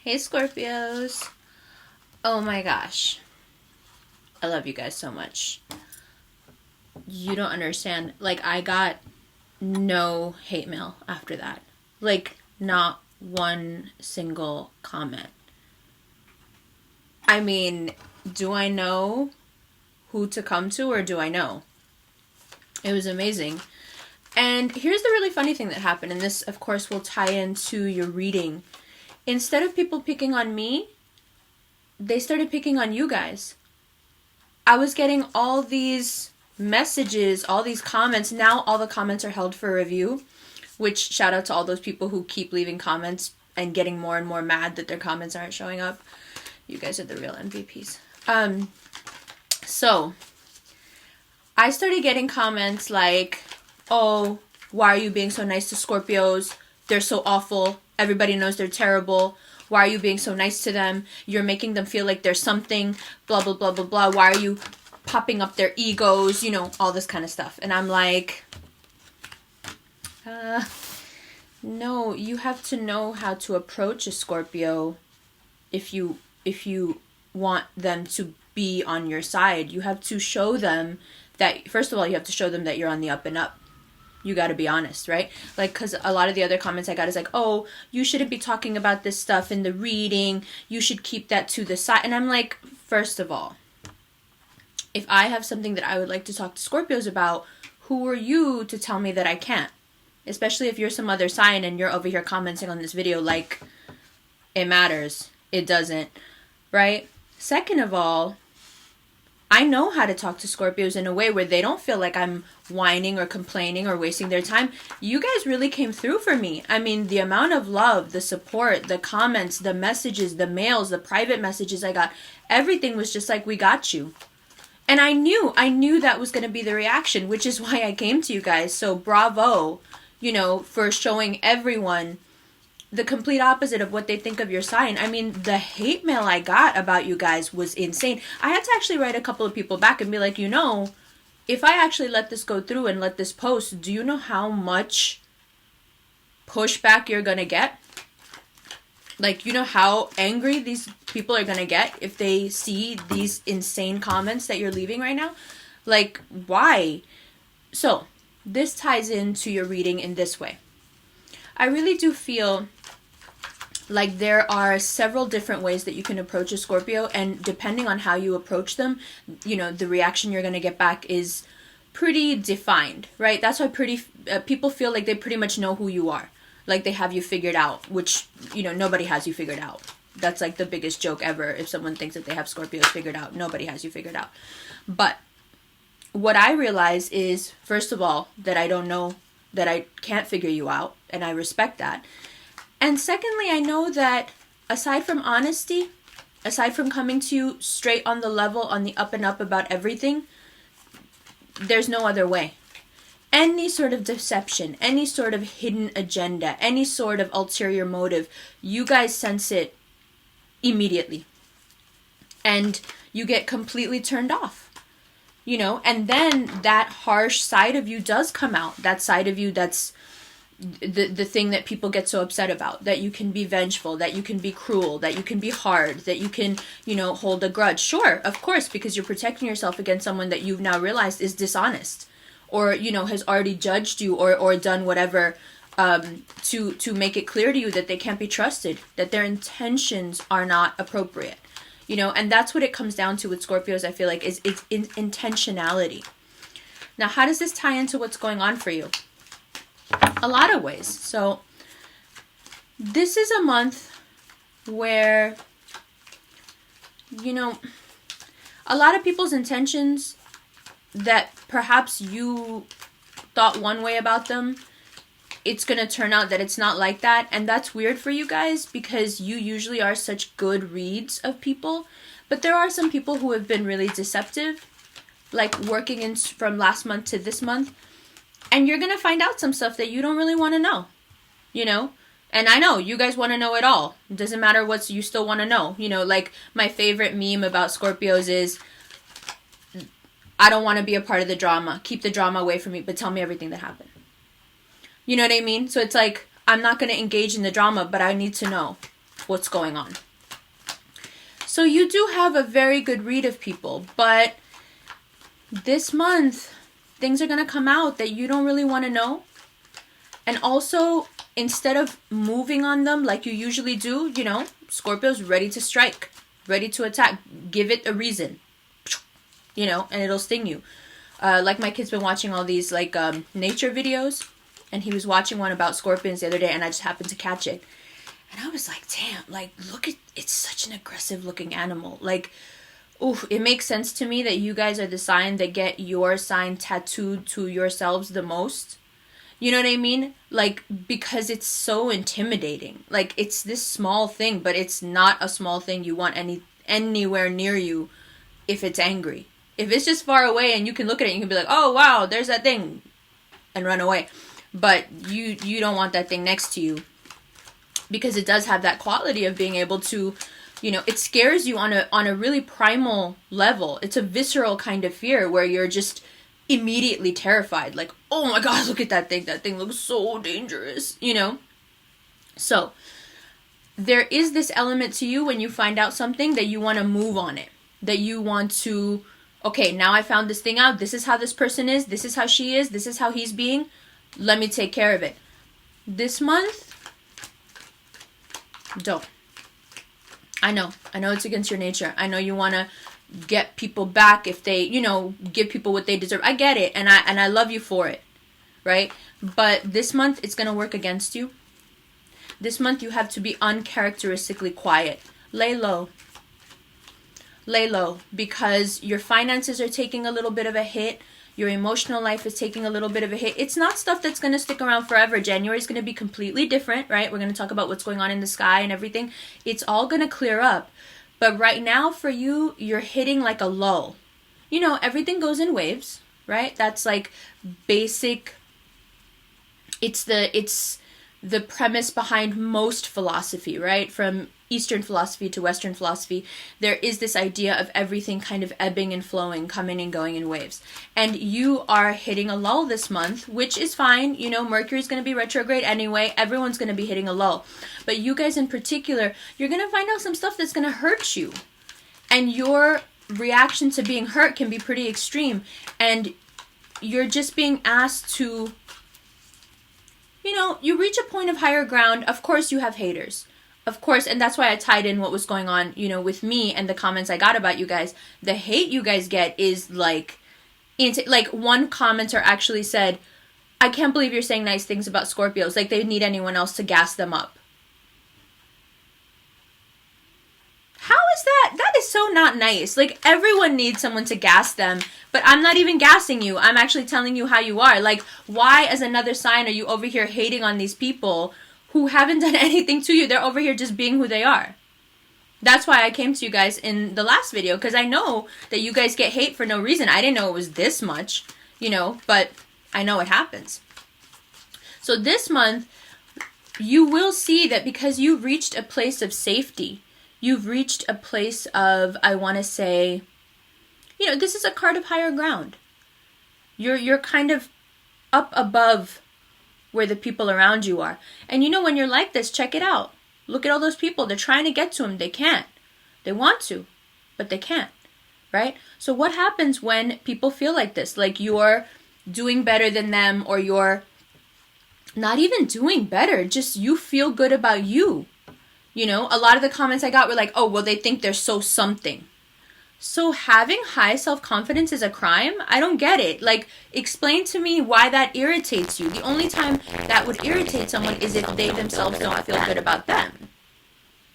Hey Scorpios. Oh my gosh. I love you guys so much. You don't understand. Like, I got no hate mail after that. Like, not one single comment. I mean, do I know who to come to or do I know? It was amazing. And here's the really funny thing that happened, and this, of course, will tie into your reading. Instead of people picking on me, they started picking on you guys. I was getting all these messages, all these comments. Now all the comments are held for review, which shout out to all those people who keep leaving comments and getting more and more mad that their comments aren't showing up. You guys are the real MVPs. So I started getting comments like, oh, why are you being so nice to Scorpios? They're so awful. Everybody knows they're terrible. Why are you being so nice to them? You're making them feel like they're something. Blah, blah, blah, blah, blah. Why are you popping up their egos? You know, all this kind of stuff. And I'm like, no, you have to know how to approach a Scorpio if you want them to be on your side. You have to show them that, first of all, you have to show them that you're on the up and up. You got to be honest, right? Like, because a lot of the other comments I got is like, oh, you shouldn't be talking about this stuff in the reading. You should keep that to the side. And I'm like, first of all, if I have something that I would like to talk to Scorpios about, who are you to tell me that I can't? Especially if you're some other sign and you're over here commenting on this video like it matters. It doesn't, right? Second of all, I know how to talk to Scorpios in a way where they don't feel like I'm whining or complaining or wasting their time. You guys really came through for me. I mean, the amount of love, the support, the comments, the messages, the mails, the private messages I got, everything was just like, we got you. And I knew that was going to be the reaction, which is why I came to you guys. So bravo, for showing everyone the complete opposite of what they think of your sign. I mean, the hate mail I got about you guys was insane. I had to actually write a couple of people back and be like, if I actually let this go through and let this post, do you know how much pushback you're going to get? Like, you know how angry these people are going to get if they see these insane comments that you're leaving right now? Like, why? So, this ties into your reading in this way. I really do feel like there are several different ways that you can approach a Scorpio, and depending on how you approach them, the reaction you're going to get back is pretty defined, right? That's why people feel like they pretty much know who you are. Like they have you figured out, which, nobody has you figured out. That's like the biggest joke ever. If someone thinks that they have Scorpios figured out, nobody has you figured out. But what I realize is, first of all, that I don't know, that I can't figure you out, and I respect that. And secondly, I know that aside from honesty, aside from coming to you straight on the level, on the up and up about everything, there's no other way. Any sort of deception, any sort of hidden agenda, any sort of ulterior motive, you guys sense it immediately. And you get completely turned off. And then that harsh side of you does come out. That side of you that's the thing that people get so upset about. That you can be vengeful, that you can be cruel, that you can be hard, that you can, hold a grudge. Sure, of course, because you're protecting yourself against someone that you've now realized is dishonest. Or, has already judged you or done whatever to make it clear to you that they can't be trusted. That their intentions are not appropriate. And that's what it comes down to with Scorpios, I feel like, is it's intentionality. Now, how does this tie into what's going on for you? A lot of ways. So, this is a month where, a lot of people's intentions that perhaps you thought one way about them, it's going to turn out that it's not like that. And that's weird for you guys because you usually are such good reads of people. But there are some people who have been really deceptive, like working in from last month to this month. And you're going to find out some stuff that you don't really want to know, And I know you guys want to know it all. It doesn't matter what you still want to know. Like my favorite meme about Scorpios is, I don't want to be a part of the drama. Keep the drama away from me, but tell me everything that happened. You know what I mean? So it's like, I'm not going to engage in the drama, but I need to know. what's going on. So you do have a very good read of people, but this month, things are going to come out that you don't really want to know. And also, instead of moving on them like you usually do, you know, Scorpio's ready to strike, ready to attack. Give it a reason, you know, and it'll sting you. Like my kid's been watching all these like nature videos, and he was watching one about scorpions the other day, and I just happened to catch it. And I was like, damn, like, look at, it's such an aggressive looking animal. Like, ooh, it makes sense to me that you guys are the sign that get your sign tattooed to yourselves the most. You know what I mean? Like, because it's so intimidating. Like, it's this small thing, but it's not a small thing you want anywhere near you if it's angry. If it's just far away and you can look at it, you can be like, oh, wow, there's that thing, and run away. But you don't want that thing next to you, because it does have that quality of being able to, you know, it scares you on a really primal level. It's a visceral kind of fear where you're just immediately terrified. Like, oh my God, look at that thing. That thing looks so dangerous, you know? So there is this element to you when you find out something that you want to move on it. That you want to, okay, now I found this thing out. This is how this person is. This is how she is. This is how he's being. Let me take care of it. This month, don't. I know it's against your nature. I know you want to get people back if they, you know, give people what they deserve. I get it, and I love you for it, right? But this month, it's going to work against you. This month, you have to be uncharacteristically quiet. Lay low. Lay low, because your finances are taking a little bit of a hit. Your emotional life is taking a little bit of a hit. It's not stuff that's going to stick around forever. January is going to be completely different, right? We're going to talk about what's going on in the sky and everything. It's all going to clear up. But right now for you, you're hitting like a lull. You know, everything goes in waves, right? That's like basic. It's the premise behind most philosophy, right? From Eastern philosophy to Western philosophy, there is this idea of everything kind of ebbing and flowing, coming and going in waves. And you are hitting a lull this month, which is fine. You know, Mercury's going to be retrograde anyway. Everyone's going to be hitting a lull. But you guys in particular, you're going to find out some stuff that's going to hurt you. And your reaction to being hurt can be pretty extreme. And you're just being asked to, you know, you reach a point of higher ground. Of course you have haters. Of course, and that's why I tied in what was going on, you know, with me and the comments I got about you guys. The hate you guys get is like one commenter actually said, I can't believe you're saying nice things about Scorpios. Like they need anyone else to gas them up. How is that? That is so not nice. Like everyone needs someone to gas them, but I'm not even gassing you. I'm actually telling you how you are. Like, why as another sign are you over here hating on these people who haven't done anything to you? They're over here just being who they are. That's why I came to you guys in the last video, because I know that you guys get hate for no reason. I didn't know it was this much, you know, but I know it happens. So this month, you will see that because you've reached a place of safety, you've reached a place of, I want to say, you know, this is a card of higher ground. You're kind of up above where the people around you are. And you know, when you're like this, check it out. Look at all those people. They're trying to get to him. They can't. They want to, but they can't, right? So what happens when people feel like this? Like you're doing better than them, or you're not even doing better. Just you feel good about you. You know, a lot of the comments I got were like, oh, well, they think they're so something. So having high self-confidence is a crime? I don't get it. Like, explain to me why that irritates you. The only time that would irritate someone is if they themselves don't feel good about them.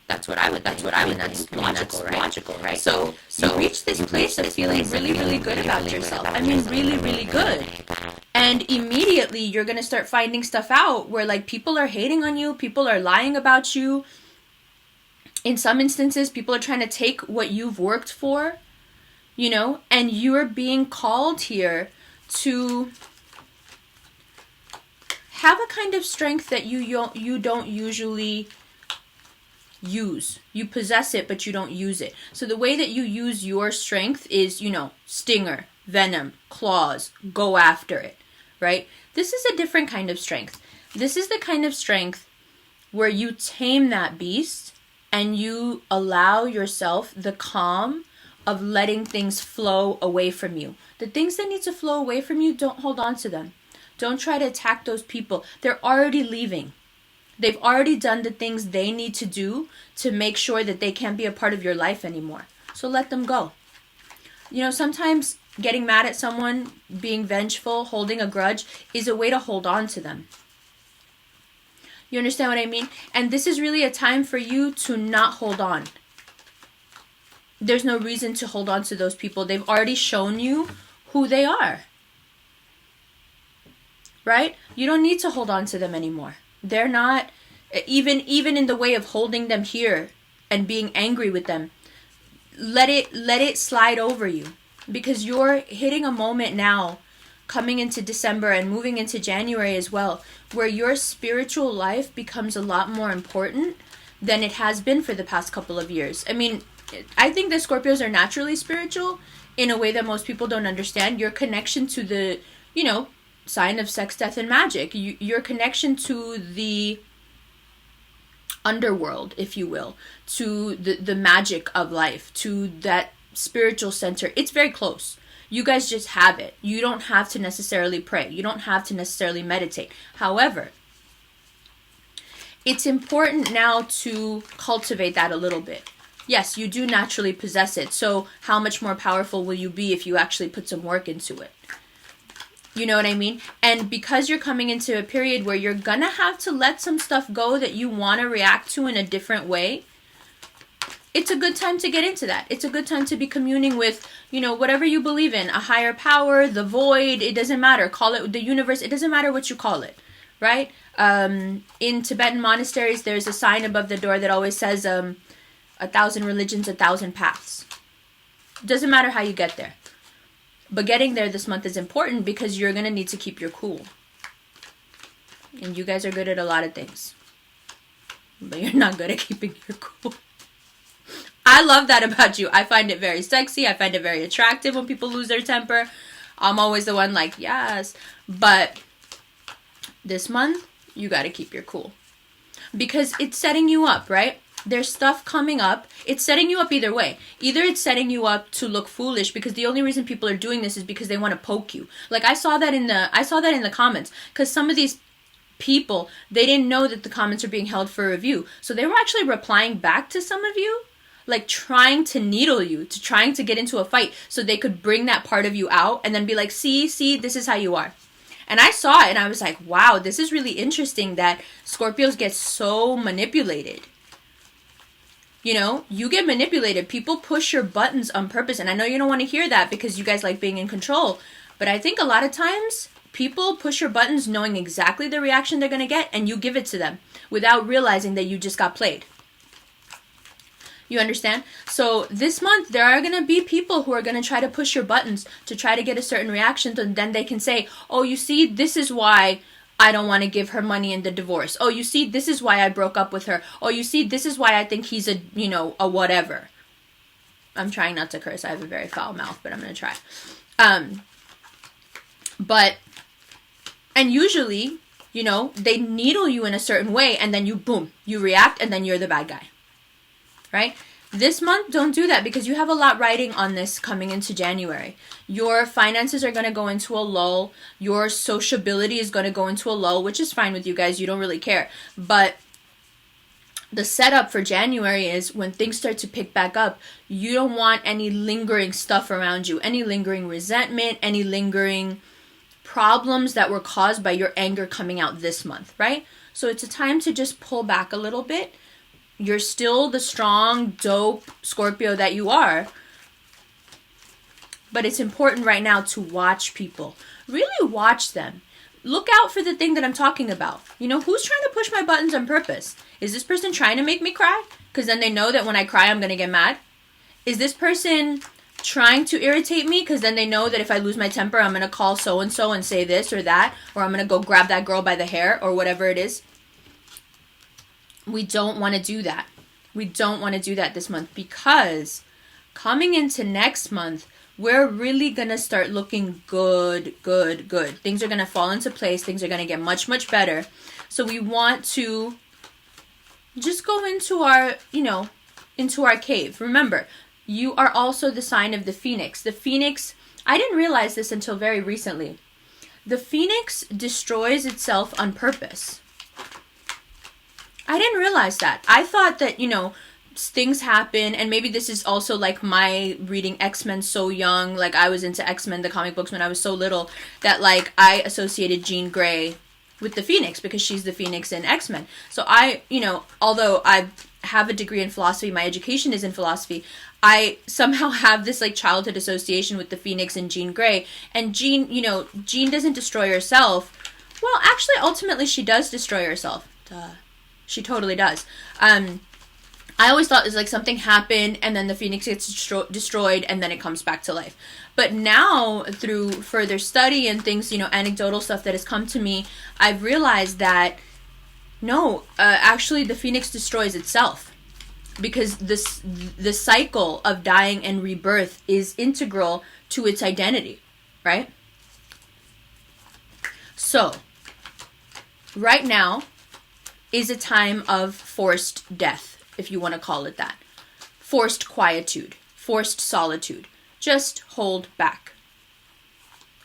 That's what I would think. That's logical, right? So you reach this place of feeling really, really good about yourself. I mean, really, really good. And immediately you're going to start finding stuff out where, like, people are hating on you. People are lying about you. In some instances, people are trying to take what you've worked for, you know, and you're being called here to have a kind of strength that you don't usually use. You possess it, but you don't use it. So the way that you use your strength is, you know, stinger, venom, claws, go after it, right? This is a different kind of strength. This is the kind of strength where you tame that beast and you allow yourself the calm of letting things flow away from you. The things that need to flow away from you, don't hold on to them. Don't try to attack those people. They're already leaving. They've already done the things they need to do to make sure that they can't be a part of your life anymore. So let them go. You know, sometimes getting mad at someone, being vengeful, holding a grudge is a way to hold on to them. You understand what I mean? And this is really a time for you to not hold on. There's no reason to hold on to those people. They've already shown you who they are. Right? You don't need to hold on to them anymore. They're not, even in the way of holding them here and being angry with them. Let it slide over you, because you're hitting a moment now, coming into December and moving into January as well, where your spiritual life becomes a lot more important than it has been for the past couple of years. I mean, I think that Scorpios are naturally spiritual in a way that most people don't understand. Your connection to the, sign of sex, death, and magic. Your connection to the underworld, if you will, to the magic of life, to that spiritual center. It's very close. You guys just have it. You don't have to necessarily pray. You don't have to necessarily meditate. However, it's important now to cultivate that a little bit. Yes, you do naturally possess it. So how much more powerful will you be if you actually put some work into it? You know what I mean? And because you're coming into a period where you're gonna have to let some stuff go that you want to react to in a different way, it's a good time to get into that. It's a good time to be communing with, whatever you believe in, a higher power, the void, it doesn't matter. Call it the universe, it doesn't matter what you call it, right? In Tibetan monasteries, there's a sign above the door that always says, 1,000 religions, 1,000 paths. It doesn't matter how you get there. But getting there this month is important because you're going to need to keep your cool. And you guys are good at a lot of things. But you're not good at keeping your cool. I love that about you. I find it very sexy. I find it very attractive when people lose their temper. I'm always the one like, yes. But this month, you got to keep your cool. Because it's setting you up, right? There's stuff coming up. It's setting you up either way. Either it's setting you up to look foolish, because the only reason people are doing this is because they want to poke you. Like I saw that in the comments, because some of these people, they didn't know that the comments are being held for review. So they were actually replying back to some of you, like trying to needle you, trying to get into a fight so they could bring that part of you out and then be like, see, this is how you are. And I saw it and I was like, wow, this is really interesting that Scorpios get so manipulated. You get manipulated. People push your buttons on purpose. And I know you don't want to hear that because you guys like being in control. But I think a lot of times people push your buttons knowing exactly the reaction they're going to get, and you give it to them without realizing that you just got played. You understand? So this month, there are going to be people who are going to try to push your buttons to try to get a certain reaction. And then they can say, oh, you see, this is why I don't want to give her money in the divorce. Oh, you see, this is why I broke up with her. Oh, you see, this is why I think he's a whatever. I'm trying not to curse. I have a very foul mouth, but I'm going to try. And usually, they needle you in a certain way, and then you react, and then you're the bad guy. Right? This month, don't do that, because you have a lot riding on this coming into January. Your finances are going to go into a lull. Your sociability is going to go into a lull, which is fine with you guys. You don't really care. But the setup for January is when things start to pick back up, you don't want any lingering stuff around you, any lingering resentment, any lingering problems that were caused by your anger coming out this month, right? So it's a time to just pull back a little bit. You're still the strong, dope Scorpio that you are. But it's important right now to watch people. Really watch them. Look out for the thing that I'm talking about. Who's trying to push my buttons on purpose? Is this person trying to make me cry? Because then they know that when I cry, I'm going to get mad. Is this person trying to irritate me? Because then they know that if I lose my temper, I'm going to call so-and-so and say this or that. Or I'm going to go grab that girl by the hair or whatever it is. We don't want to do that. We don't want to do that this month, because coming into next month, we're really going to start looking good. Things are going to fall into place. Things are going to get much, much better. So we want to, just go into our, into our cave. Remember, you are also the sign of the phoenix. The phoenix, I didn't realize this until very recently. The phoenix destroys itself on purpose. I didn't realize that. I thought that, things happen, and maybe this is also like my reading X-Men so young, like I was into X-Men, the comic books, when I was so little, that like I associated Jean Grey with the Phoenix because she's the Phoenix in X-Men. So I, although I have a degree in philosophy, my education is in philosophy, I somehow have this like childhood association with the Phoenix and Jean Grey. And Jean, Jean doesn't destroy herself. Well, actually, ultimately, she does destroy herself. Duh. She totally does. I always thought it was like something happened and then the Phoenix gets destroyed and then it comes back to life. But now, through further study and things, anecdotal stuff that has come to me, I've realized that no, actually the Phoenix destroys itself. Because the cycle of dying and rebirth is integral to its identity, right? So, right now is a time of forced death, if you want to call it that. Forced quietude, forced solitude. Just hold back,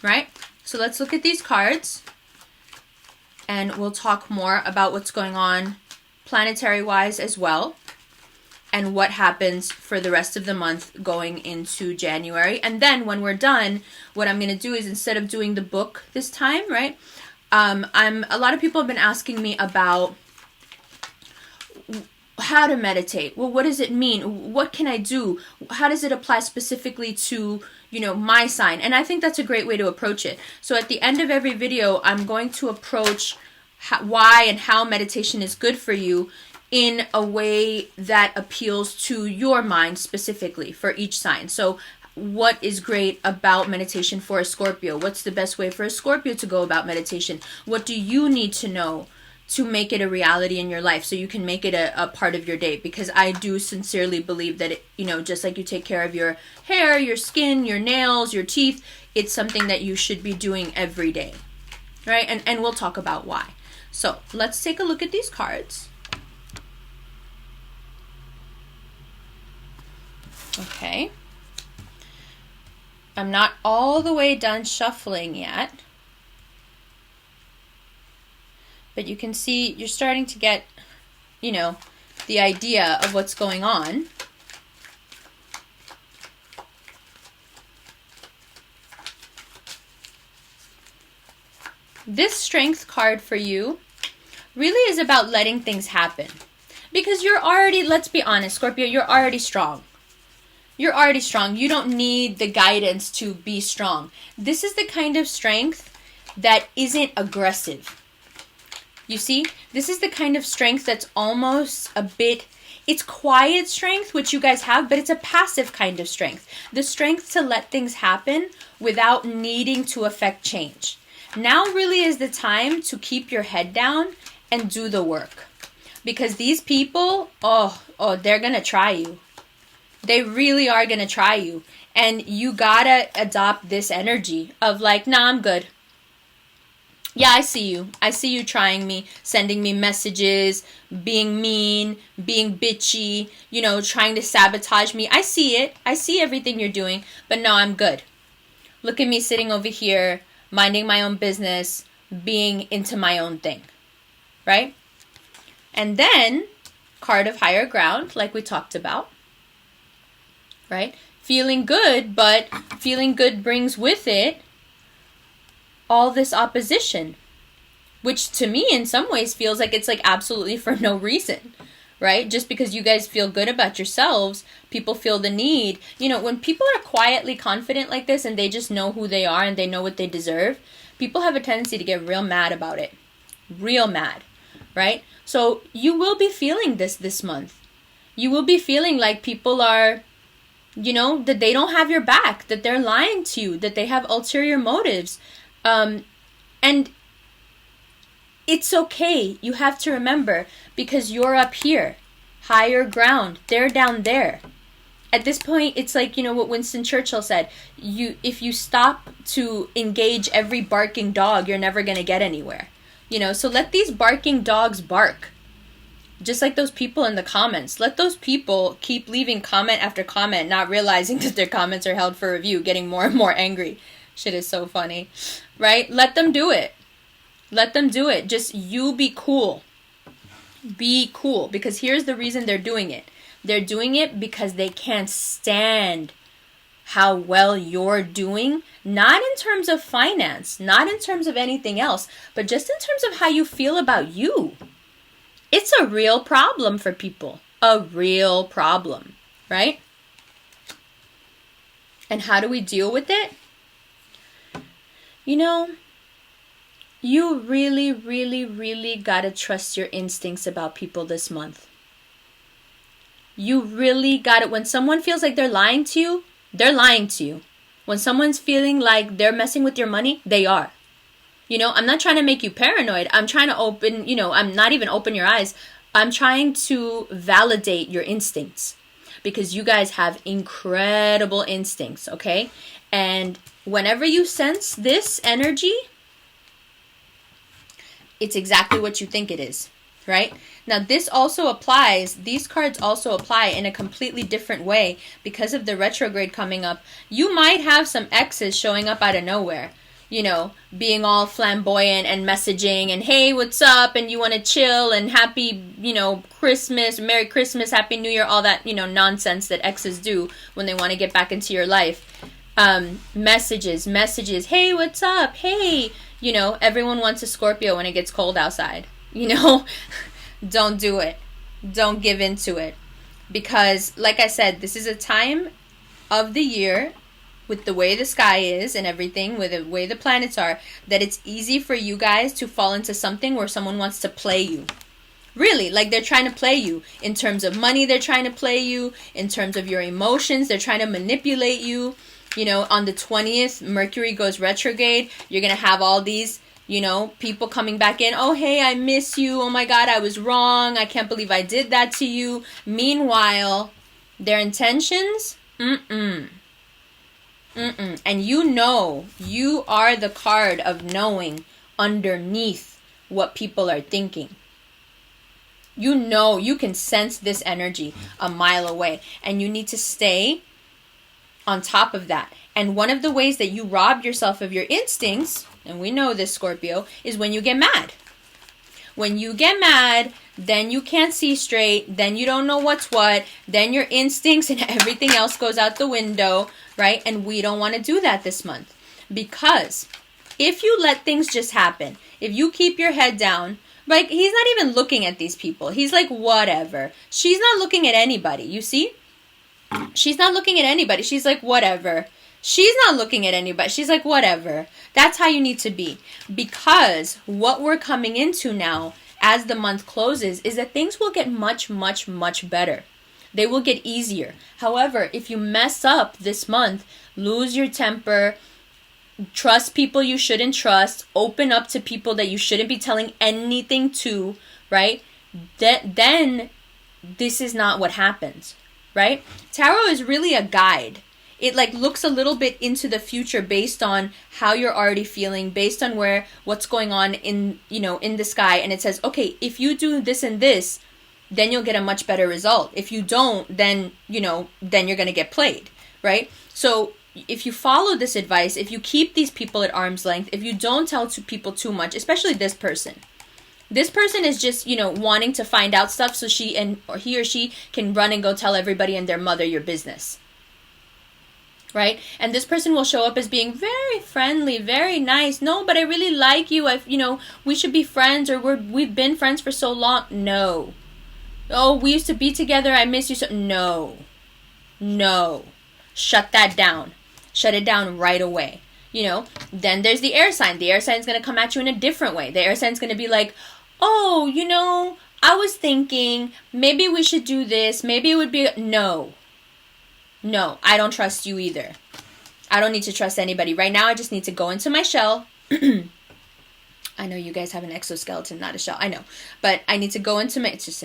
right? So let's look at these cards, and we'll talk more about what's going on planetary-wise as well, and what happens for the rest of the month going into January. And then when we're done, what I'm going to do is, instead of doing the book this time, right, a lot of people have been asking me about how to meditate. Well, what does it mean? What can I do? How does it apply specifically to, my sign? And I think that's a great way to approach it. So at the end of every video, I'm going to approach why and how meditation is good for you in a way that appeals to your mind specifically for each sign. So what is great about meditation for a Scorpio? What's the best way for a Scorpio to go about meditation? What do you need to know to make it a reality in your life so you can make it a part of your day? Because I do sincerely believe that, just like you take care of your hair, your skin, your nails, your teeth, it's something that you should be doing every day, right? And we'll talk about why. So let's take a look at these cards. Okay. I'm not all the way done shuffling yet. But you can see you're starting to get, the idea of what's going on. This strength card for you really is about letting things happen. Because you're already, let's be honest, Scorpio, you're already strong. You're already strong. You don't need the guidance to be strong. This is the kind of strength that isn't aggressive. You see, this is the kind of strength that's almost a bit, it's quiet strength, which you guys have, but it's a passive kind of strength. The strength to let things happen without needing to affect change. Now really is the time to keep your head down and do the work. Because these people, they're going to try you. They really are going to try you. And you gotta adopt this energy of like, nah, I'm good. Yeah, I see you. I see you trying me, sending me messages, being mean, being bitchy, trying to sabotage me. I see it. I see everything you're doing. But no, I'm good. Look at me sitting over here, minding my own business, being into my own thing. Right? And then, card of higher ground, like we talked about. Right? Feeling good, but feeling good brings with it all this opposition, which to me in some ways feels like it's like absolutely for no reason, right? Just because you guys feel good about yourselves, people feel the need. When people are quietly confident like this and they just know who they are and they know what they deserve, people have a tendency to get real mad about it. Real mad, right? So you will be feeling this month. You will be feeling like people are, that they don't have your back, that they're lying to you, that they have ulterior motives. And it's okay. You have to remember, because you're up here, higher ground, they're down there. At this point, it's like, what Winston Churchill said, if you stop to engage every barking dog, you're never going to get anywhere. So let these barking dogs bark. Just like those people in the comments. Let those people keep leaving comment after comment, not realizing that their comments are held for review, getting more and more angry. Shit is so funny, right? Let them do it. Let them do it. Just you be cool. Be cool. Because here's the reason they're doing it. They're doing it because they can't stand how well you're doing. Not in terms of finance. Not in terms of anything else. But just in terms of how you feel about you. It's a real problem for people. A real problem. Right? And how do we deal with it? You know, you really, really, really gotta trust your instincts about people this month. You really gotta, when someone feels like they're lying to you, they're lying to you. When someone's feeling like they're messing with your money, they are. You know, I'm not trying to make you paranoid. I'm trying to open, I'm not even open your eyes. I'm trying to validate your instincts. Because you guys have incredible instincts, okay? And whenever you sense this energy, it's exactly what you think it is, right? Now, these cards also apply in a completely different way because of the retrograde coming up. You might have some exes showing up out of nowhere, being all flamboyant and messaging and, hey, what's up? And you want to chill and happy, Christmas, Merry Christmas, Happy New Year, all that, nonsense that exes do when they want to get back into your life. Messages, hey, what's up? Hey, everyone wants a Scorpio when it gets cold outside, Don't do it. Don't give into it. Because, like I said, this is a time of the year with the way the sky is and everything, with the way the planets are, that it's easy for you guys to fall into something where someone wants to play you. Really, like they're trying to play you. In terms of money, they're trying to play you. In terms of your emotions, they're trying to manipulate you. On the 20th, Mercury goes retrograde. You're going to have all these, people coming back in. Oh, hey, I miss you. Oh, my God, I was wrong. I can't believe I did that to you. Meanwhile, their intentions, And you are the card of knowing underneath what people are thinking. You can sense this energy a mile away. And you need to stay on top of that. And one of the ways that you rob yourself of your instincts, and we know this, Scorpio, is when you get mad. When you get mad, then you can't see straight, then you don't know what's what, then your instincts and everything else goes out the window, right? And we don't want to do that this month. Because if you let things just happen, if you keep your head down, like, he's not even looking at these people. He's like, whatever. She's not looking at anybody, you see? She's not looking at anybody. She's like, whatever. She's not looking at anybody. She's like, whatever. That's how you need to be. Because what we're coming into now, as the month closes, is that things will get much, much, much better. They will get easier. However, if you mess up this month, lose your temper, trust people you shouldn't trust, open up to people that you shouldn't be telling anything to, right? Then this is not what happens, right? Tarot is really a guide. It looks a little bit into the future based on how you're already feeling, based on what's going on in the sky. And it says, okay, if you do this and this, then you'll get a much better result. If you don't, then you're going to get played, right? So if you follow this advice, if you keep these people at arm's length, if you don't tell people too much, especially this person is just, wanting to find out stuff so he or she can run and go tell everybody and their mother your business. Right? And this person will show up as being very friendly, very nice. No, but I really like you. We should be friends, or we've been friends for so long. No. Oh, we used to be together. I miss you so. No. Shut that down. Shut it down right away. Then there's the air sign. The air sign is going to come at you in a different way. The air sign is going to be like, oh, I was thinking maybe we should do this. Maybe it would be, no, I don't trust you either. I don't need to trust anybody. Right now, I just need to go into my shell. I know you guys have an exoskeleton, not a shell. I know. But I need to go into it's just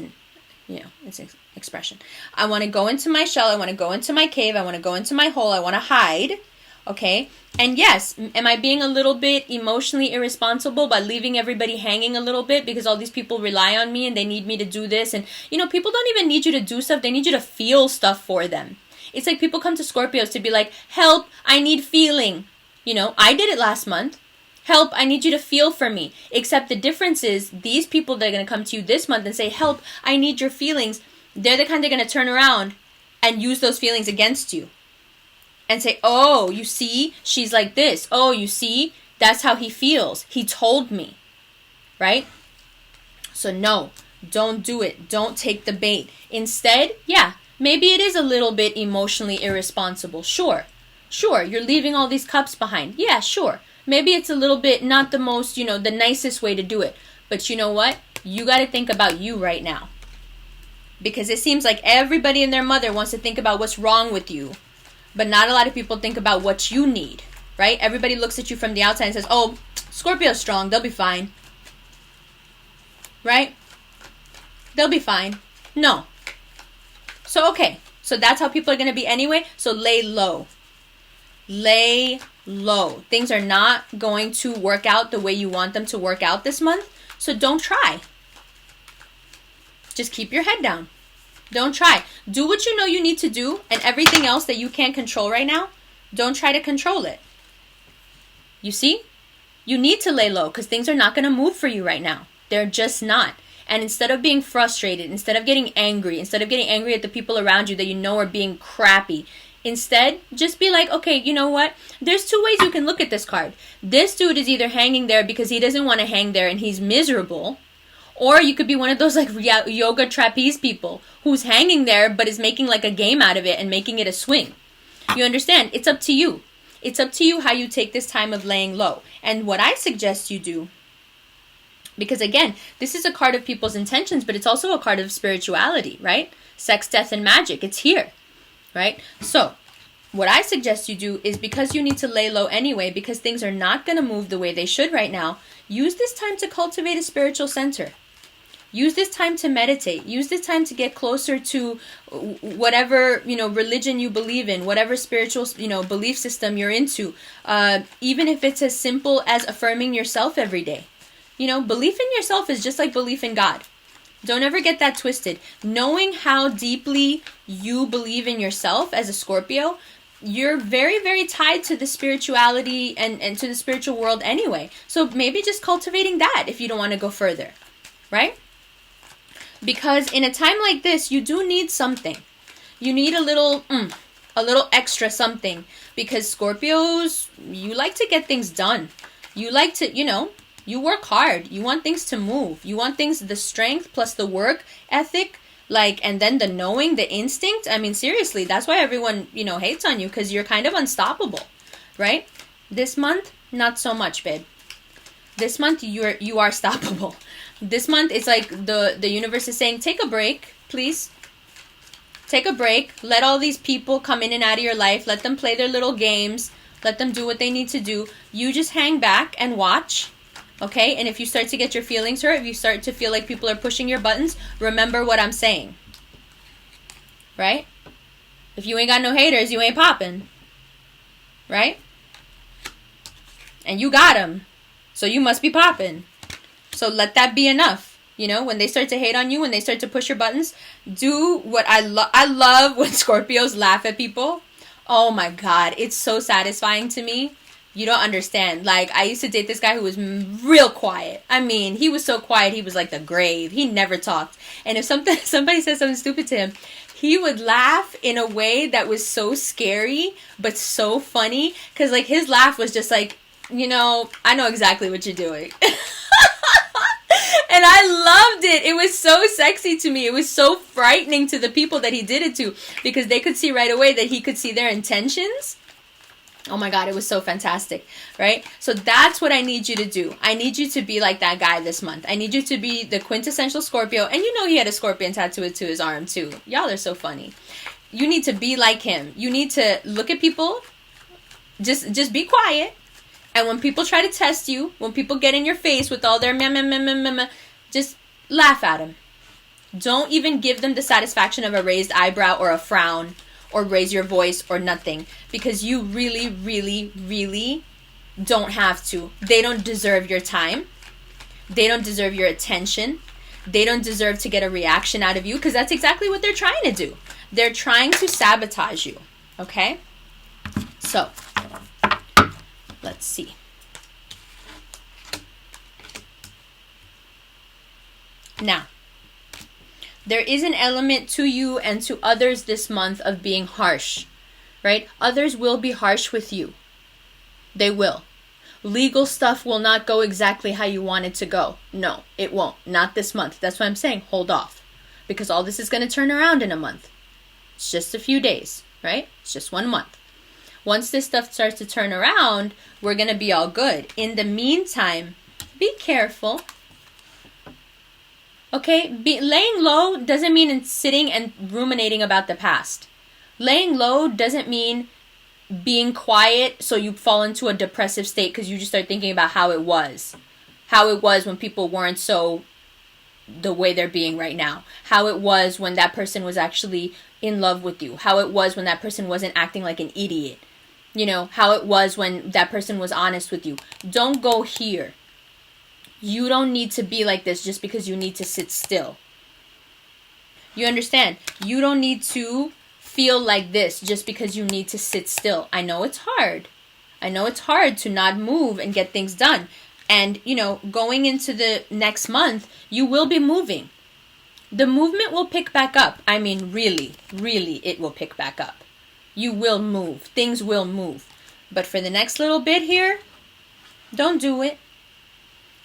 it's an expression. I want to go into my shell. I want to go into my cave. I want to go into my hole. I want to hide. Okay? And yes, am I being a little bit emotionally irresponsible by leaving everybody hanging a little bit because all these people rely on me and they need me to do this? And, people don't even need you to do stuff. They need you to feel stuff for them. It's like people come to Scorpios to be like, help, I need feeling. I did it last month. Help, I need you to feel for me. Except the difference is these people that are going to come to you this month and say, help, I need your feelings. They're the kind that are going to turn around and use those feelings against you. And say, oh, you see, she's like this. Oh, you see, that's how he feels. He told me. Right? So no, don't do it. Don't take the bait. Instead, yeah, maybe it is a little bit emotionally irresponsible. Sure, you're leaving all these cups behind. Yeah, sure. Maybe it's a little bit not the most, the nicest way to do it. But you know what? You got to think about you right now. Because it seems like everybody and their mother wants to think about what's wrong with you. But not a lot of people think about what you need, right? Everybody looks at you from the outside and says, oh, Scorpio's strong. They'll be fine. Right? They'll be fine. No. So, okay. So that's how people are going to be anyway. So lay low. Lay low. Things are not going to work out the way you want them to work out this month. So don't try. Just keep your head down. Don't try. Do what you know you need to do, and everything else that you can't control right now, don't try to control it. You see? You need to lay low because things are not going to move for you right now. They're just not. And instead of being frustrated, instead of getting angry at the people around you that you know are being crappy, instead, just be like, okay, you know what? There's two ways you can look at this card. This dude is either hanging there because he doesn't want to hang there and he's miserable. Or you could be one of those like yoga trapeze people who's hanging there but is making like a game out of it and making it a swing. You understand? It's up to you. It's up to you how you take this time of laying low. And what I suggest you do, because again, this is a card of people's intentions, but it's also a card of spirituality, right? Sex, death, and magic. It's here, right? So what I suggest you do is, because you need to lay low anyway, because things are not going to move the way they should right now, use this time to cultivate a spiritual center. Use this time to meditate. Use this time to get closer to whatever, religion you believe in, whatever spiritual, belief system you're into. Even if it's as simple as affirming yourself every day. Belief in yourself is just like belief in God. Don't ever get that twisted. Knowing how deeply you believe in yourself as a Scorpio, you're very, very tied to the spirituality and to the spiritual world anyway. So maybe just cultivating that if you don't want to go further, right? Because in a time like this, you do need something. You need a little extra something. Because Scorpios, you like to get things done. You like to, you work hard. You want things to move. You want things, the strength plus the work ethic, and then the knowing, the instinct. I mean, seriously, that's why everyone, hates on you, because you're kind of unstoppable, right? This month, not so much, babe. This month, you are stoppable. This month, it's like the universe is saying, take a break, please. Take a break. Let all these people come in and out of your life. Let them play their little games. Let them do what they need to do. You just hang back and watch. Okay? And if you start to get your feelings hurt, if you start to feel like people are pushing your buttons, remember what I'm saying. Right? If you ain't got no haters, you ain't popping. Right? And you got them. So you must be popping. So let that be enough. When they start to hate on you, when they start to push your buttons, do what I love when Scorpios laugh at people. Oh my God. It's so satisfying to me. You don't understand. I used to date this guy who was real quiet. I mean, he was so quiet. He was like the grave. He never talked. And if somebody said something stupid to him, he would laugh in a way that was so scary, but so funny. Because his laugh was just like, I know exactly what you're doing. And I loved it. It was so sexy to me. It was so frightening to the people that he did it to, because they could see right away that he could see their intentions. Oh my God, it was so fantastic, right? So that's what I need you to do. I need you to be like that guy this month. I need you to be the quintessential Scorpio. And he had a scorpion tattooed to his arm too. Y'all are so funny. You need to be like him. You need to look at people. Just be quiet. And when people try to test you, when people get in your face with all their just laugh at them. Don't even give them the satisfaction of a raised eyebrow or a frown or raise your voice or nothing, because you really, really, really don't have to. They don't deserve your time. They don't deserve your attention. They don't deserve to get a reaction out of you, because that's exactly what they're trying to do. They're trying to sabotage you, okay? So, let's see. Now, there is an element to you and to others this month of being harsh, right? Others will be harsh with you. They will. Legal stuff will not go exactly how you want it to go. No, it won't. Not this month. That's why I'm saying hold off, because all this is going to turn around in a month. It's just a few days, right? It's just 1 month. Once this stuff starts to turn around, we're going to be all good. In the meantime, be careful. Okay? Laying low doesn't mean sitting and ruminating about the past. Laying low doesn't mean being quiet so you fall into a depressive state because you just start thinking about how it was. How it was when people weren't so the way they're being right now. How it was when that person was actually in love with you. How it was when that person wasn't acting like an idiot. You know, how it was when that person was honest with you. Don't go here. You don't need to be like this just because you need to sit still. You understand? You don't need to feel like this just because you need to sit still. I know it's hard. I know it's hard to not move and get things done. And, you know, going into the next month, you will be moving. The movement will pick back up. I mean, really, really, it will pick back up. You will move. Things will move. But for the next little bit here, don't do it.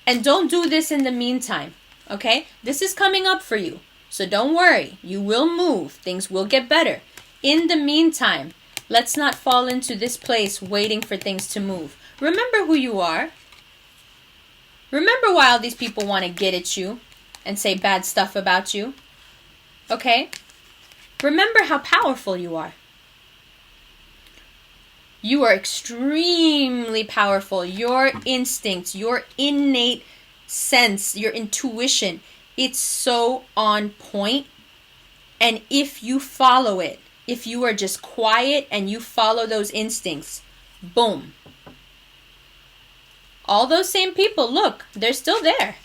And don't do this in the meantime, okay? This is coming up for you. So don't worry. You will move. Things will get better. In the meantime, let's not fall into this place waiting for things to move. Remember who you are. Remember why all these people want to get at you and say bad stuff about you. Okay? Remember how powerful you are. You are extremely powerful. Your instincts, your innate sense, your intuition, it's so on point. And if you follow it, if you are just quiet and you follow those instincts, boom. All those same people, look, they're still there.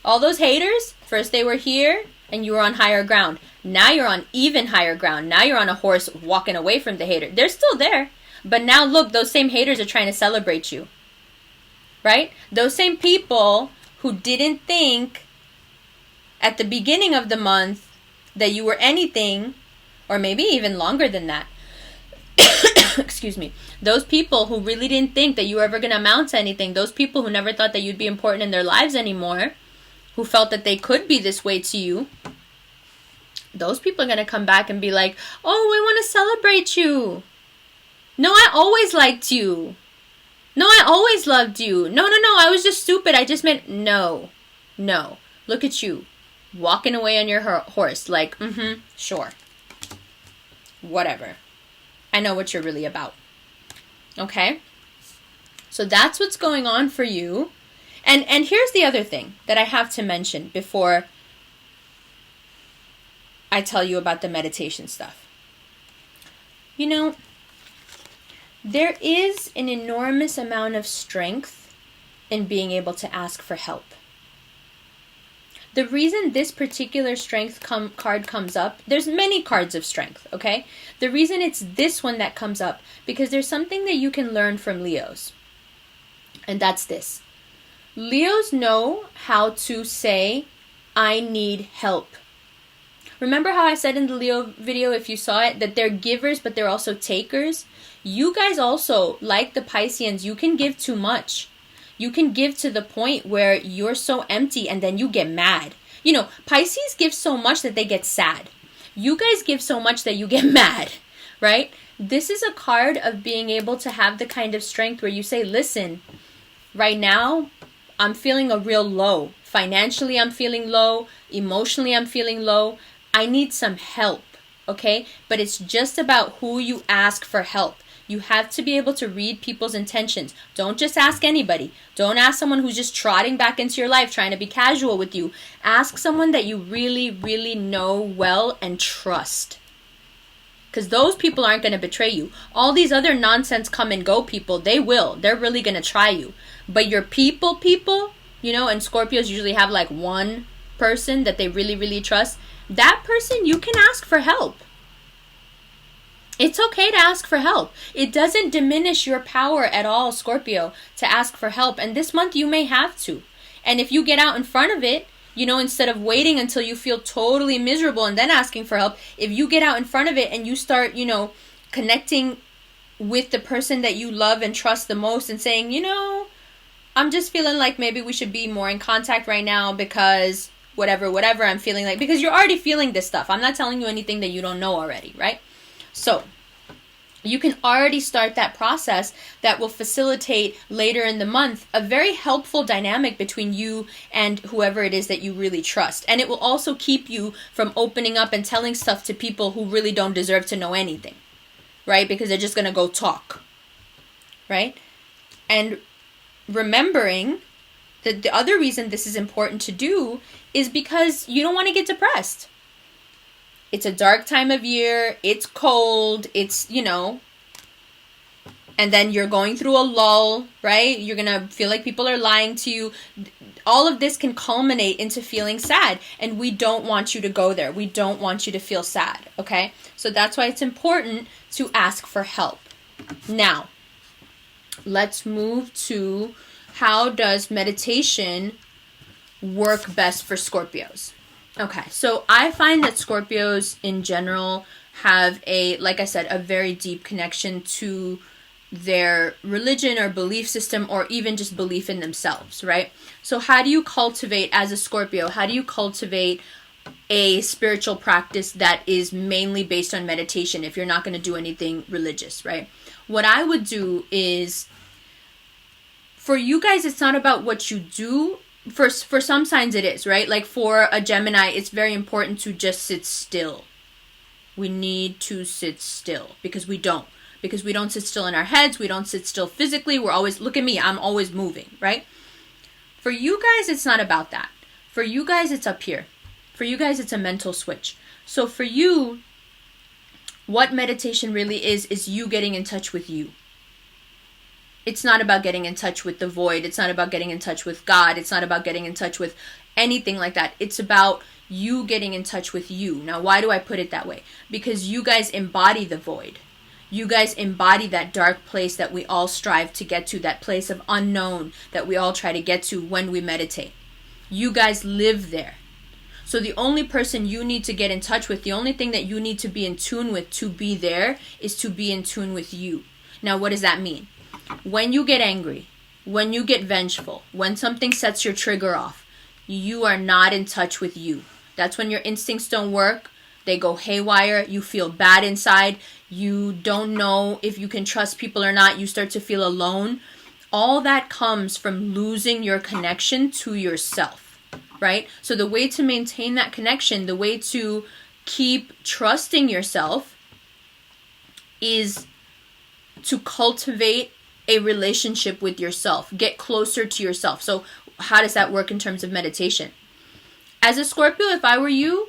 All those haters, first they were here and you were on higher ground. Now you're on even higher ground. Now you're on a horse walking away from the hater. They're still there. But now look, those same haters are trying to celebrate you. Right? Those same people who didn't think at the beginning of the month that you were anything, or maybe even longer than that. Excuse me. Those people who really didn't think that you were ever going to amount to anything. Those people who never thought that you'd be important in their lives anymore. Who felt that they could be this way to you. Those people are going to come back and be like, oh, we want to celebrate you. No, I always liked you. No, I always loved you. No, I was just stupid. I just meant, no. Look at you. Walking away on your horse like, sure. Whatever. I know what you're really about. Okay? So that's what's going on for you. And here's the other thing that I have to mention before I tell you about the meditation stuff. You know, there is an enormous amount of strength in being able to ask for help. The reason this particular strength card comes up, there's many cards of strength, okay? The reason it's this one that comes up, because there's something that you can learn from Leos. And that's this. Leos know how to say, I need help. Remember how I said in the Leo video, if you saw it, that they're givers, but they're also takers? You guys also, like the Pisceans, you can give too much. You can give to the point where you're so empty and then you get mad. You know, Pisces give so much that they get sad. You guys give so much that you get mad, right? This is a card of being able to have the kind of strength where you say, listen, right now, I'm feeling a real low. Financially, I'm feeling low. Emotionally, I'm feeling low. I need some help, okay? But it's just about who you ask for help. You have to be able to read people's intentions. Don't just ask anybody. Don't ask someone who's just trotting back into your life, trying to be casual with you. Ask someone that you really, really know well and trust. Because those people aren't going to betray you. All these other nonsense come and go people, they will. They're really going to try you. But your people, you know, and Scorpios usually have like one person that they really, really trust. That person, you can ask for help. It's okay to ask for help. It doesn't diminish your power at all, Scorpio, to ask for help. And this month you may have to. And if you get out in front of it, you know, instead of waiting until you feel totally miserable and then asking for help, if you get out in front of it and you start, you know, connecting with the person that you love and trust the most and saying, you know, I'm just feeling like maybe we should be more in contact right now because whatever I'm feeling like, because you're already feeling this stuff. I'm not telling you anything that you don't know already, right? So you can already start that process that will facilitate later in the month a very helpful dynamic between you and whoever it is that you really trust. And it will also keep you from opening up and telling stuff to people who really don't deserve to know anything, right? Because they're just going to go talk, right? And remembering that the other reason this is important to do is because you don't want to get depressed. It's a dark time of year. It's cold. It's, you know, and then you're going through a lull, right? You're going to feel like people are lying to you. All of this can culminate into feeling sad. And we don't want you to go there. We don't want you to feel sad, okay? So that's why it's important to ask for help. Now, let's move to how does meditation work best for Scorpios? Okay, so I find that Scorpios in general have like I said, a very deep connection to their religion or belief system or even just belief in themselves, right? So how do you cultivate, as a Scorpio, how do you cultivate a spiritual practice that is mainly based on meditation if you're not going to do anything religious, right? What I would do is, for you guys, it's not about what you do. For some signs it is, right? Like for a Gemini, it's very important to just sit still. We need to sit still because we don't. Because we don't sit still in our heads. We don't sit still physically. We're always, look at me, I'm always moving, right? For you guys, it's not about that. For you guys, it's up here. For you guys, it's a mental switch. So for you, what meditation really is you getting in touch with you. It's not about getting in touch with the void. It's not about getting in touch with God. It's not about getting in touch with anything like that. It's about you getting in touch with you. Now, why do I put it that way? Because you guys embody the void. You guys embody that dark place that we all strive to get to, that place of unknown that we all try to get to when we meditate. You guys live there. So the only person you need to get in touch with, the only thing that you need to be in tune with to be there is to be in tune with you. Now, what does that mean? When you get angry, when you get vengeful, when something sets your trigger off, you are not in touch with you. That's when your instincts don't work. They go haywire. You feel bad inside. You don't know if you can trust people or not. You start to feel alone. All that comes from losing your connection to yourself, right? So the way to maintain that connection, the way to keep trusting yourself is to cultivate a relationship with yourself. Get closer to yourself. So how does that work in terms of meditation? As a Scorpio, if I were you,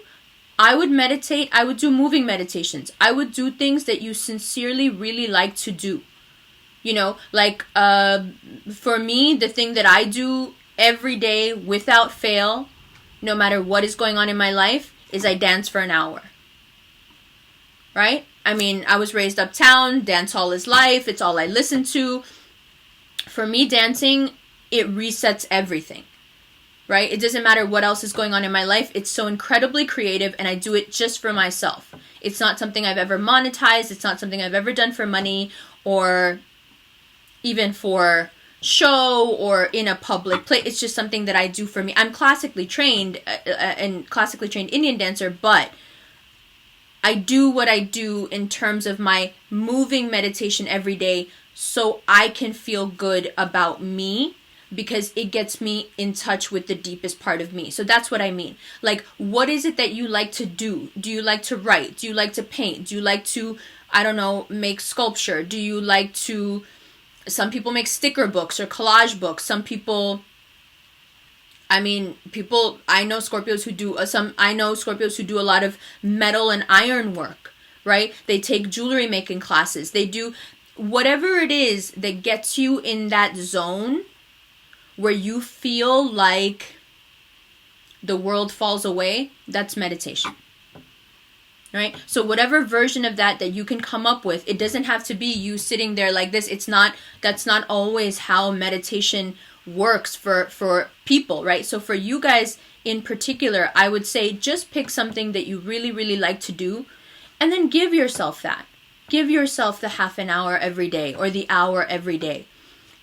I would meditate. I would do moving meditations. I would do things that you sincerely really like to do. You know, like for me, the thing that I do every day without fail, no matter what is going on in my life, is I dance for an hour. Right? I mean, I was raised uptown. Dance hall is life. It's all I listen to. For me, dancing, it resets everything. Right? It doesn't matter what else is going on in my life. It's so incredibly creative, and I do it just for myself. It's not something I've ever monetized. It's not something I've ever done for money or even for show or in a public place. It's just something that I do for me. I'm classically trained Indian dancer, but I do what I do in terms of my moving meditation every day so I can feel good about me, because it gets me in touch with the deepest part of me. So that's what I mean. Like, what is it that you like to do? Do you like to write? Do you like to paint? Do you like to, I don't know, make sculpture? Do you like to, some people make sticker books or collage books. Some people, I know Scorpios who do a lot of metal and iron work, right? They take jewelry making classes. They do whatever it is that gets you in that zone where you feel like the world falls away. That's meditation. Right? So whatever version of that you can come up with, it doesn't have to be you sitting there like this. That's not always how meditation works for people, right? So for you guys in particular, I would say just pick something that you really, really like to do, and then give yourself that. Give yourself the half an hour every day or the hour every day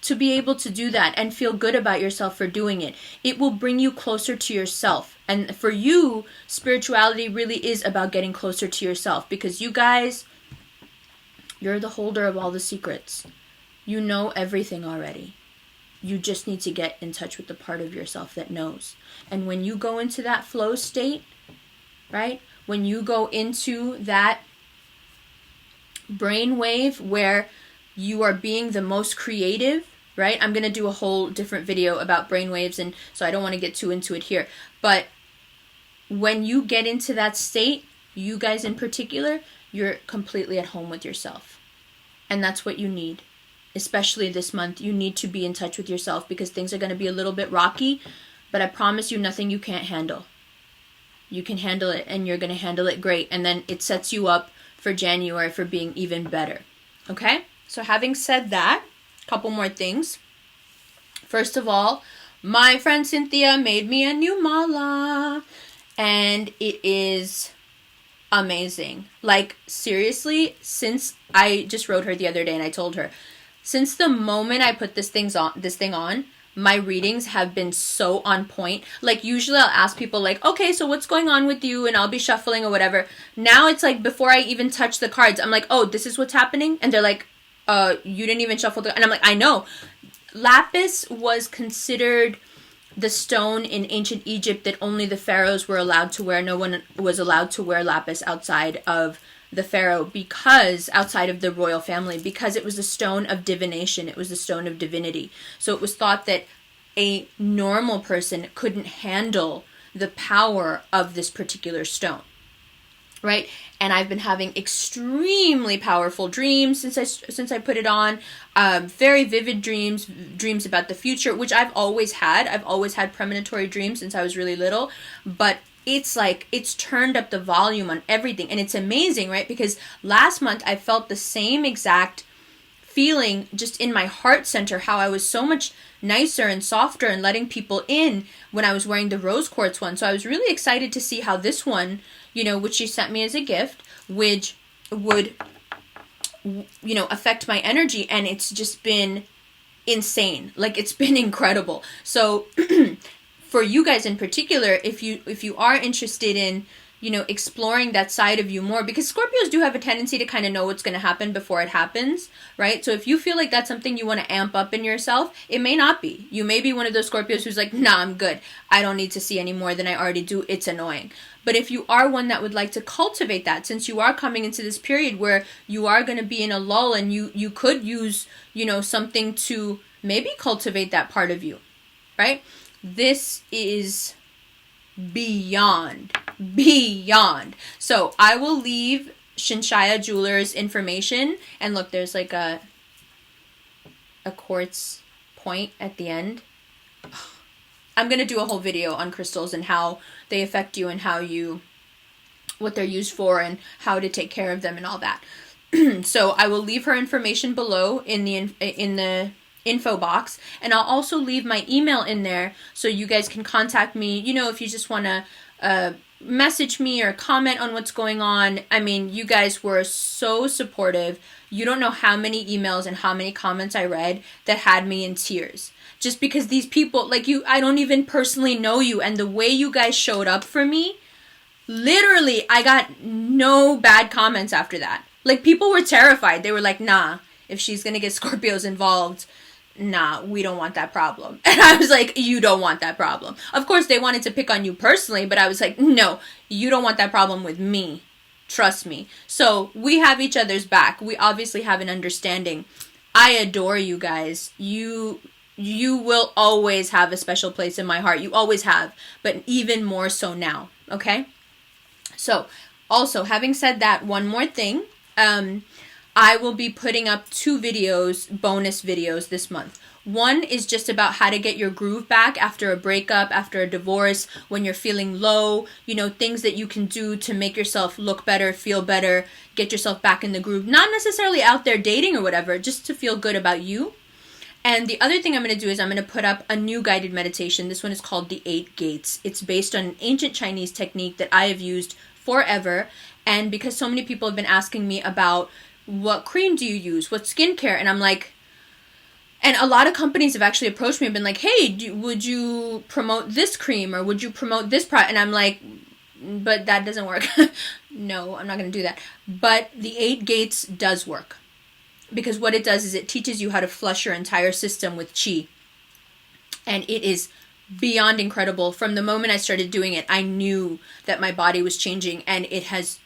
to be able to do that and feel good about yourself for doing it. It will bring you closer to yourself. And for you, spirituality really is about getting closer to yourself, because you guys, you're the holder of all the secrets. You know everything already. You just need to get in touch with the part of yourself that knows. And when you go into that flow state, right? When you go into that brainwave where you are being the most creative, right? I'm going to do a whole different video about brainwaves, and so I don't want to get too into it here. But when you get into that state, you guys in particular, you're completely at home with yourself. And that's what you need. Especially this month, you need to be in touch with yourself, because things are going to be a little bit rocky, but I promise you, nothing you can't handle. You can handle it, and you're going to handle it great. And then it sets you up for January for being even better. Okay? So having said that, a couple more things. First of all, my friend Cynthia made me a new mala, and it is amazing. Like, seriously, since I just wrote her the other day and I told her, since the moment I put this thing on, my readings have been so on point. Like, usually I'll ask people like, okay, so what's going on with you? And I'll be shuffling or whatever. Now it's like, before I even touch the cards, I'm like, oh, this is what's happening? And they're like, you didn't even shuffle and I'm like, I know. Lapis was considered the stone in ancient Egypt that only the pharaohs were allowed to wear. No one was allowed to wear lapis outside of the pharaoh, because outside of the royal family, because it was a stone of divination. It was a stone of divinity. So it was thought that a normal person couldn't handle the power of this particular stone. Right? And I've been having extremely powerful dreams since I put it on. Very vivid dreams about the future, which I've always had. I've always had premonitory dreams since I was really little. But it's like, it's turned up the volume on everything. And it's amazing, right? Because last month I felt the same exact feeling just in my heart center, how I was so much nicer and softer and letting people in when I was wearing the rose quartz one. So I was really excited to see how this one, which she sent me as a gift, which would, affect my energy. And it's just been insane. Like, it's been incredible. So for you guys in particular, if you are interested in, exploring that side of you more, because Scorpios do have a tendency to kind of know what's going to happen before it happens, right? So if you feel like that's something you want to amp up in yourself, it may not be. You may be one of those Scorpios who's like, nah, I'm good. I don't need to see any more than I already do. It's annoying. But if you are one that would like to cultivate that, since you are coming into this period where you are going to be in a lull, and you could use, something to maybe cultivate that part of you, right? This is beyond. So I will leave Shinshaya Jewelers information, and look, there's like a quartz point at the end. I'm going to do a whole video on crystals and how they affect you and what they're used for and how to take care of them and all that. So I will leave her information below in the info box, and I'll also leave my email in there so you guys can contact me, if you just want to message me or comment on what's going on. I mean, you guys were so supportive. You don't know how many emails and how many comments I read that had me in tears. Just because these people, like you, I don't even personally know you, and the way you guys showed up for me, literally, I got no bad comments after that. Like, people were terrified. They were like, nah, if she's going to get Scorpios involved, nah, we don't want that problem. And I was like, you don't want that problem. Of course, they wanted to pick on you personally, but I was like, no, you don't want that problem with me. Trust me. So we have each other's back. We obviously have an understanding. I adore you guys. You will always have a special place in my heart. You always have, but even more so now. Okay? So Also, having said that, one more thing. I will be putting up 2 videos, bonus videos this month. One is just about how to get your groove back after a breakup, after a divorce, when you're feeling low, things that you can do to make yourself look better, feel better, get yourself back in the groove. Not necessarily out there dating or whatever, just to feel good about you. And the other thing I'm going to do is I'm going to put up a new guided meditation. This one is called the 8 Gates. It's based on an ancient Chinese technique that I have used forever. And because so many people have been asking me about what cream do you use, what skincare, and I'm like, and a lot of companies have actually approached me and been like, hey, would you promote this cream or would you promote this product? And I'm like, but that doesn't work. No, I'm not going to do that. But the 8 Gates does work. Because what it does is it teaches you how to flush your entire system with chi. And it is beyond incredible. From the moment I started doing it, I knew that my body was changing, and it has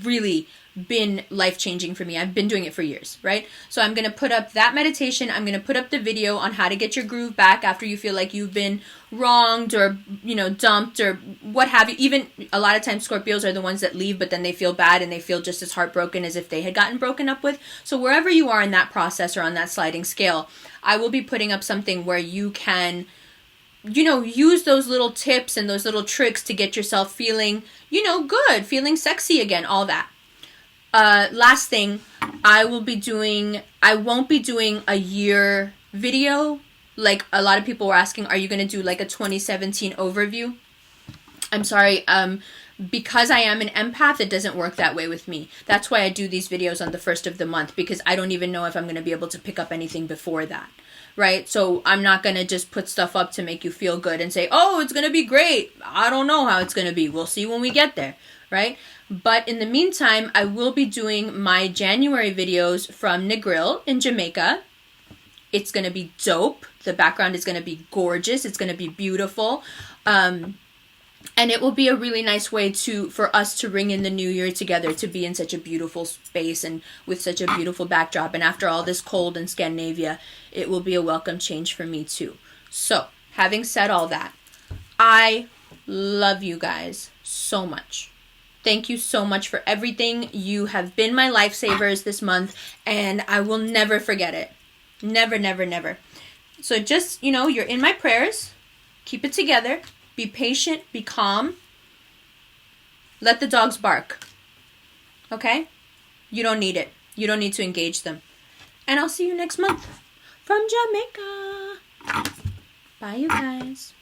really been life-changing for me. I've been doing it for years, right? So I'm going to put up that meditation. I'm going to put up the video on how to get your groove back after you feel like you've been wronged or, dumped or what have you. Even a lot of times Scorpios are the ones that leave, but then they feel bad and they feel just as heartbroken as if they had gotten broken up with. So wherever you are in that process or on that sliding scale, I will be putting up something where you can use those little tips and those little tricks to get yourself feeling, good, feeling sexy again, all that. Last thing, I won't be doing a year video. Like a lot of people were asking, are you going to do like a 2017 overview? I'm sorry, because I am an empath, it doesn't work that way with me. That's why I do these videos on the first of the month, because I don't even know if I'm going to be able to pick up anything before that. Right? So I'm not going to just put stuff up to make you feel good and say, oh, it's going to be great. I don't know how it's going to be. We'll see when we get there. Right? But in the meantime, I will be doing my January videos from Negril in Jamaica. It's going to be dope. The background is going to be gorgeous. It's going to be beautiful. And it will be a really nice way for us to ring in the new year together, to be in such a beautiful space and with such a beautiful backdrop. And after all this cold in Scandinavia, it will be a welcome change for me too. So, having said all that, I love you guys so much. Thank you so much for everything. You have been my lifesavers this month, and I will never forget it. Never, never, never. So just, you're in my prayers. Keep it together. Be patient. Be calm. Let the dogs bark. Okay? You don't need it. You don't need to engage them. And I'll see you next month from Jamaica. Bye, you guys.